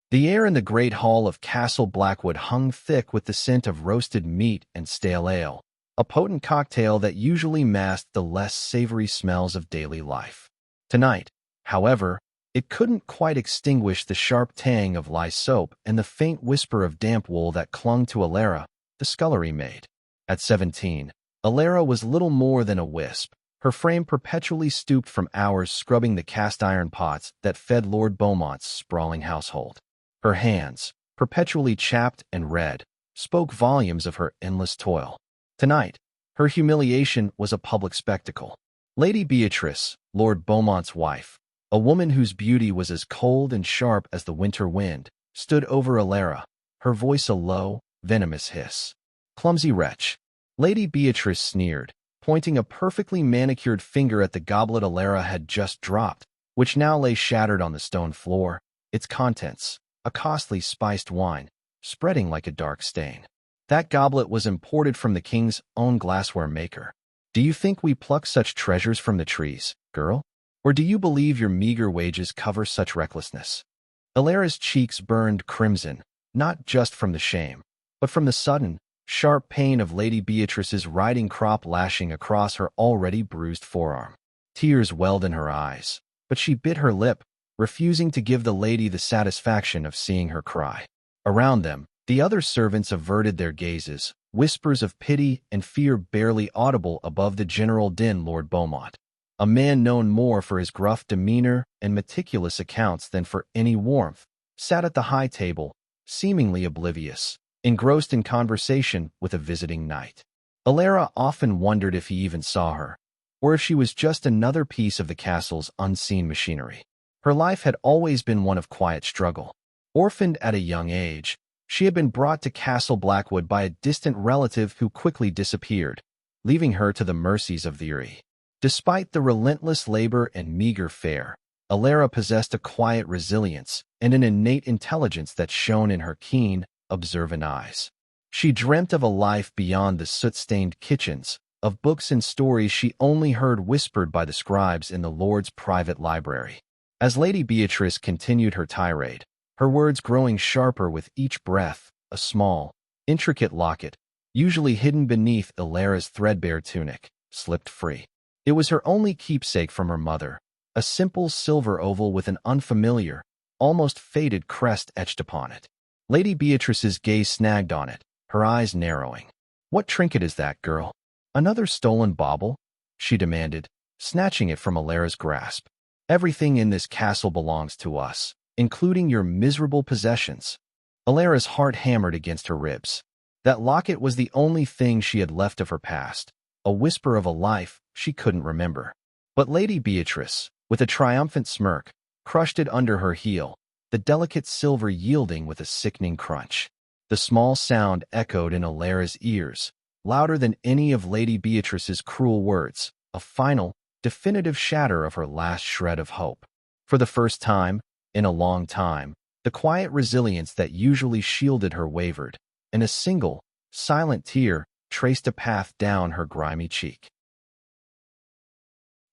The air in the great hall of Castle Blackwood hung thick with the scent of roasted meat and stale ale, a potent cocktail that usually masked the less savory smells of daily life. Tonight, however, it couldn't quite extinguish the sharp tang of lye soap and the faint whisper of damp wool that clung to Alara, the scullery maid. At 17, Alara was little more than a wisp, her frame perpetually stooped from hours scrubbing the cast-iron pots that fed Lord Beaumont's sprawling household. Her hands, perpetually chapped and red, spoke volumes of her endless toil. Tonight, her humiliation was a public spectacle. Lady Beatrice, Lord Beaumont's wife, a woman whose beauty was as cold and sharp as the winter wind, stood over Alara, her voice a low, venomous hiss. "Clumsy wretch," Lady Beatrice sneered, pointing a perfectly manicured finger at the goblet Alara had just dropped, which now lay shattered on the stone floor, its contents, a costly spiced wine, spreading like a dark stain. "That goblet was imported from the king's own glassware maker. Do you think we pluck such treasures from the trees, girl? Or do you believe your meager wages cover such recklessness?" Alara's cheeks burned crimson, not just from the shame, but from the sudden, sharp pain of Lady Beatrice's riding crop lashing across her already bruised forearm. Tears welled in her eyes, but she bit her lip, refusing to give the lady the satisfaction of seeing her cry. Around them, the other servants averted their gazes, whispers of pity and fear barely audible above the general din. Lord Beaumont, a man known more for his gruff demeanor and meticulous accounts than for any warmth, sat at the high table, seemingly oblivious, engrossed in conversation with a visiting knight. Alara often wondered if he even saw her, or if she was just another piece of the castle's unseen machinery. Her life had always been one of quiet struggle. Orphaned at a young age, she had been brought to Castle Blackwood by a distant relative who quickly disappeared, leaving her to the mercies of the Eyrie. Despite the relentless labor and meager fare, Alara possessed a quiet resilience and an innate intelligence that shone in her keen, observant eyes. She dreamt of a life beyond the soot-stained kitchens, of books and stories she only heard whispered by the scribes in the Lord's private library. As Lady Beatrice continued her tirade, her words growing sharper with each breath, a small, intricate locket, usually hidden beneath Alara's threadbare tunic, slipped free. It was her only keepsake from her mother, a simple silver oval with an unfamiliar, almost faded crest etched upon it. Lady Beatrice's gaze snagged on it, her eyes narrowing. "What trinket is that, girl? Another stolen bauble?" she demanded, snatching it from Alara's grasp. "Everything in this castle belongs to us, including your miserable possessions." Alara's heart hammered against her ribs. That locket was the only thing she had left of her past, a whisper of a life she couldn't remember. But Lady Beatrice, with a triumphant smirk, crushed it under her heel, the delicate silver yielding with a sickening crunch. The small sound echoed in Alara's ears, louder than any of Lady Beatrice's cruel words, a final, definitive shatter of her last shred of hope. For the first time, in a long time, the quiet resilience that usually shielded her wavered, and a single, silent tear traced a path down her grimy cheek.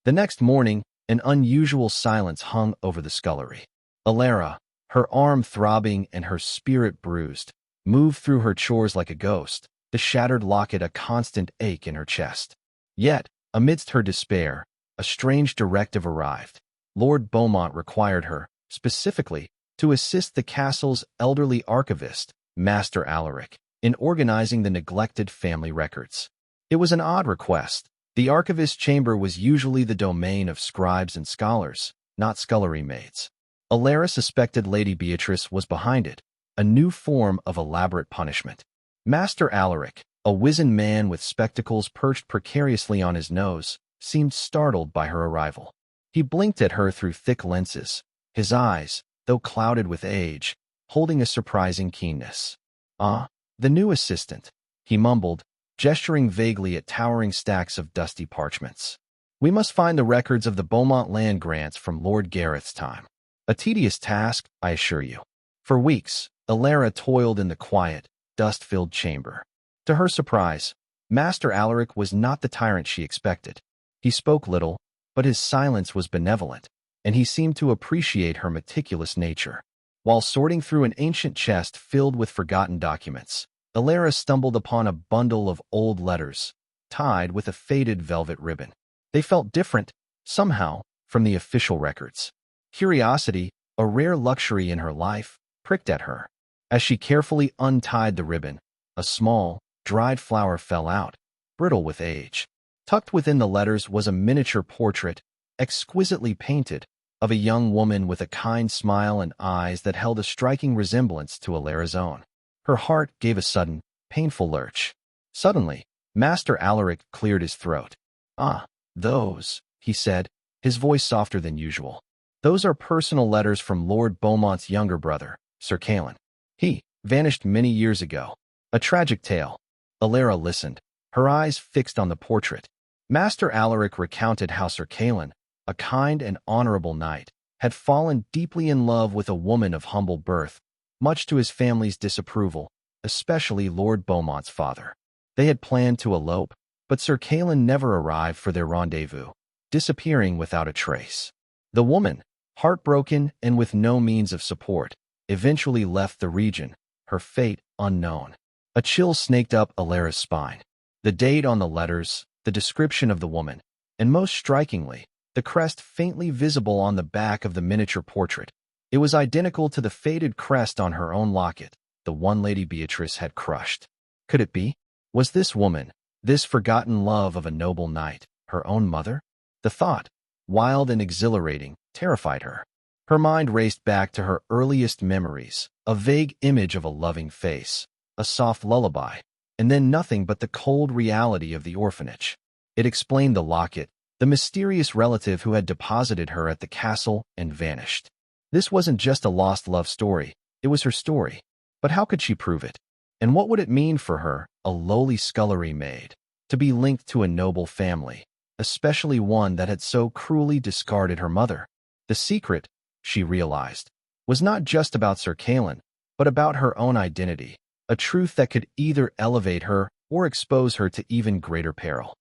The next morning, an unusual silence hung over the scullery. Alara, her arm throbbing and her spirit bruised, moved through her chores like a ghost, the shattered locket a constant ache in her chest. Yet, amidst her despair, a strange directive arrived. Lord Beaumont required her, specifically, to assist the castle's elderly archivist, Master Alaric, in organizing the neglected family records. It was an odd request. The archivist's chamber was usually the domain of scribes and scholars, not scullery maids. Alara suspected Lady Beatrice was behind it, a new form of elaborate punishment. Master Alaric, a wizened man with spectacles perched precariously on his nose, seemed startled by her arrival. He blinked at her through thick lenses, his eyes, though clouded with age, holding a surprising keenness. "Ah, the new assistant," he mumbled, gesturing vaguely at towering stacks of dusty parchments. "We must find the records of the Beaumont land grants from Lord Gareth's time. A tedious task, I assure you." For weeks, Alara toiled in the quiet, dust-filled chamber. To her surprise, Master Alaric was not the tyrant she expected. He spoke little, but his silence was benevolent, and he seemed to appreciate her meticulous nature. While sorting through an ancient chest filled with forgotten documents, Alara stumbled upon a bundle of old letters, tied with a faded velvet ribbon. They felt different, somehow, from the official records. Curiosity, a rare luxury in her life, pricked at her. As she carefully untied the ribbon, a small, dried flower fell out, brittle with age. Tucked within the letters was a miniature portrait, exquisitely painted, of a young woman with a kind smile and eyes that held a striking resemblance to Alara's own. Her heart gave a sudden, painful lurch. Suddenly, Master Alaric cleared his throat. "Ah, those," he said, his voice softer than usual. "Those are personal letters from Lord Beaumont's younger brother, Sir Callan. He vanished many years ago. A tragic tale." Alara listened, her eyes fixed on the portrait. Master Alaric recounted how Sir Callan, a kind and honorable knight, had fallen deeply in love with a woman of humble birth, much to his family's disapproval, especially Lord Beaumont's father. They had planned to elope, but Sir Callan never arrived for their rendezvous, disappearing without a trace. The woman, heartbroken and with no means of support, eventually left the region, her fate unknown. A chill snaked up Alara's spine. The date on the letters, the description of the woman, and most strikingly, the crest faintly visible on the back of the miniature portrait. It was identical to the faded crest on her own locket, the one Lady Beatrice had crushed. Could it be? Was this woman, this forgotten love of a noble knight, her own mother? The thought, wild and exhilarating, terrified her. Her mind raced back to her earliest memories, a vague image of a loving face, a soft lullaby, and then nothing but the cold reality of the orphanage. It explained the locket, the mysterious relative who had deposited her at the castle and vanished. This wasn't just a lost love story, it was her story. But how could she prove it? And what would it mean for her, a lowly scullery maid, to be linked to a noble family, especially one that had so cruelly discarded her mother? The secret, she realized, was not just about Sir Callan, but about her own identity, a truth that could either elevate her or expose her to even greater peril.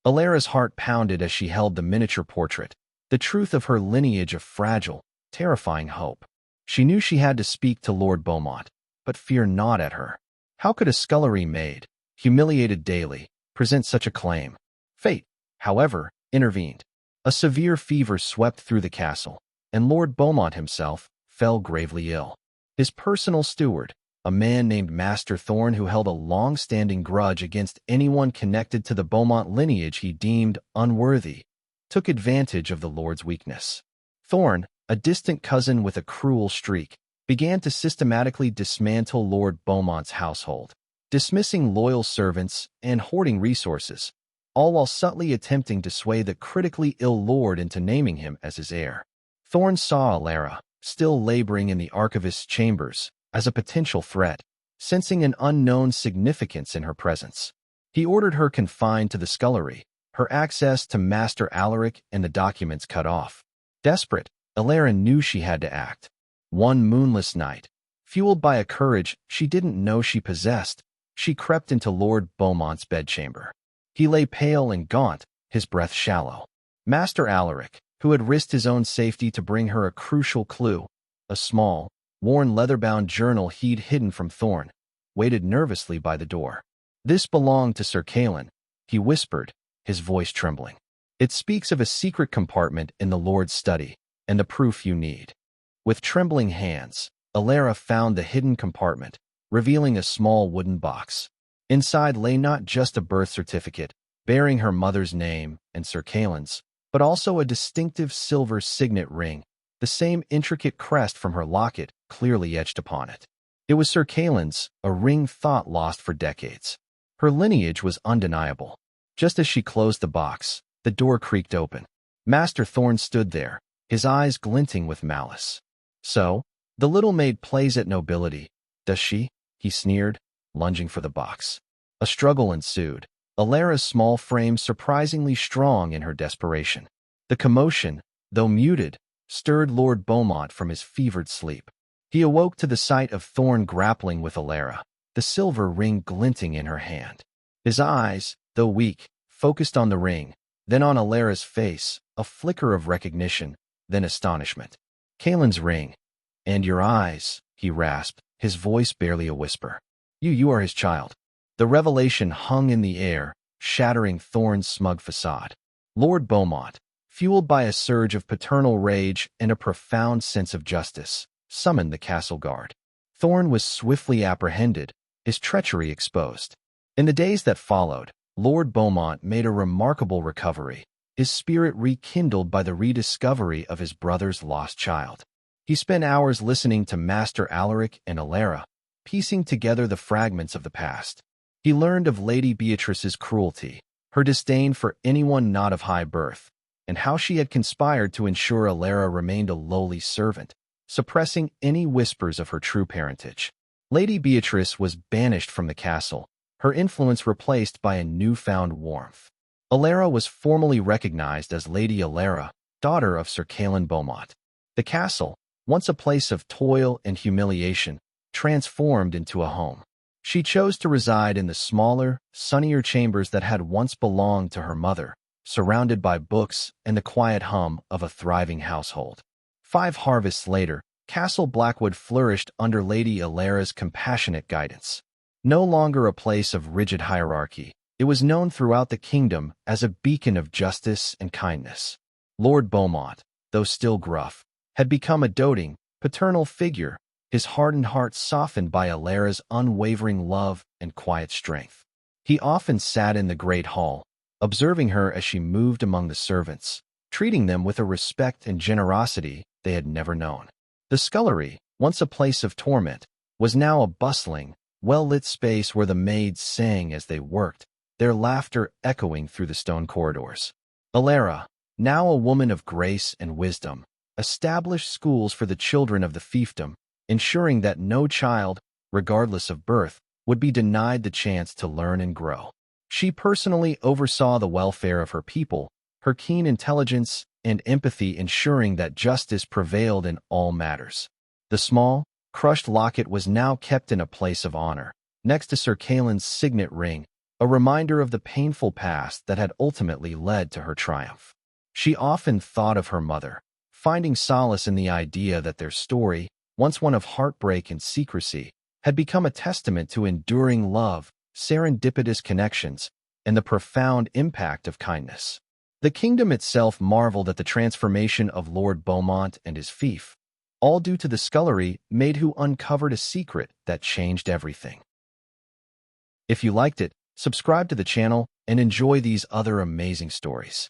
Alara's heart pounded as she held the miniature portrait, the truth of her lineage of fragile, terrifying hope. She knew she had to speak to Lord Beaumont, but fear gnawed at her. How could a scullery maid, humiliated daily, present such a claim? Fate, however, intervened. A severe fever swept through the castle, and Lord Beaumont himself fell gravely ill. His personal steward, a man named Master Thorn who held a long-standing grudge against anyone connected to the Beaumont lineage he deemed unworthy, took advantage of the lord's weakness. Thorn, a distant cousin with a cruel streak, began to systematically dismantle Lord Beaumont's household, dismissing loyal servants and hoarding resources, all while subtly attempting to sway the critically ill lord into naming him as his heir. Thorn saw Alara, still laboring in the archivist's chambers, as a potential threat, sensing an unknown significance in her presence. He ordered her confined to the scullery, her access to Master Alaric and the documents cut off. Desperate, Alara knew she had to act. One moonless night, fueled by a courage she didn't know she possessed, she crept into Lord Beaumont's bedchamber. He lay pale and gaunt, his breath shallow. Master Alaric, who had risked his own safety to bring her a crucial clue, a small, worn leather-bound journal he'd hidden from Thorn, waited nervously by the door. "This belonged to Sir Callan," he whispered, his voice trembling. "It speaks of a secret compartment in the Lord's study, and the proof you need." With trembling hands, Alara found the hidden compartment, revealing a small wooden box. Inside lay not just a birth certificate, bearing her mother's name and Sir Callan's, but also a distinctive silver signet ring, the same intricate crest from her locket clearly etched upon it. It was Sir Callan's, a ring thought lost for decades. Her lineage was undeniable. Just as she closed the box, the door creaked open. Master Thorn stood there, his eyes glinting with malice. "So, the little maid plays at nobility, does she?" he sneered, lunging for the box. A struggle ensued, Alara's small frame surprisingly strong in her desperation. The commotion, though muted, stirred Lord Beaumont from his fevered sleep. He awoke to the sight of Thorn grappling with Alara, the silver ring glinting in her hand. His eyes, though weak, focused on the ring, then on Alara's face, a flicker of recognition, then astonishment. Kaelin's ring. And your eyes, he rasped, his voice barely a whisper. You are his child. The revelation hung in the air, shattering Thorne's smug facade. Lord Beaumont, fueled by a surge of paternal rage and a profound sense of justice, summoned the castle guard. Thorne was swiftly apprehended, his treachery exposed. In the days that followed, Lord Beaumont made a remarkable recovery, his spirit rekindled by the rediscovery of his brother's lost child. He spent hours listening to Master Alaric and Alara, piecing together the fragments of the past. He learned of Lady Beatrice's cruelty, her disdain for anyone not of high birth, and how she had conspired to ensure Alara remained a lowly servant, suppressing any whispers of her true parentage. Lady Beatrice was banished from the castle, her influence replaced by a newfound warmth. Alara was formally recognized as Lady Alara, daughter of Sir Kaelin Beaumont. The castle, once a place of toil and humiliation, transformed into a home. She chose to reside in the smaller, sunnier chambers that had once belonged to her mother, surrounded by books and the quiet hum of a thriving household. 5 harvests later, Castle Blackwood flourished under Lady Alara's compassionate guidance. No longer a place of rigid hierarchy, it was known throughout the kingdom as a beacon of justice and kindness. Lord Beaumont, though still gruff, had become a doting, paternal figure, his hardened heart softened by Alara's unwavering love and quiet strength. He often sat in the great hall, observing her as she moved among the servants, treating them with a respect and generosity they had never known. The scullery, once a place of torment, was now a bustling, well-lit space where the maids sang as they worked, their laughter echoing through the stone corridors. Alara, now a woman of grace and wisdom, established schools for the children of the fiefdom, ensuring that no child, regardless of birth, would be denied the chance to learn and grow. She personally oversaw the welfare of her people, her keen intelligence and empathy ensuring that justice prevailed in all matters. The small, crushed locket was now kept in a place of honor, next to Sir Kaelin's signet ring, a reminder of the painful past that had ultimately led to her triumph. She often thought of her mother, finding solace in the idea that their story, once one of heartbreak and secrecy, had become a testament to enduring love, serendipitous connections, and the profound impact of kindness. The kingdom itself marveled at the transformation of Lord Beaumont and his fief, all due to the scullery maid who uncovered a secret that changed everything. If you liked it, subscribe to the channel and enjoy these other amazing stories.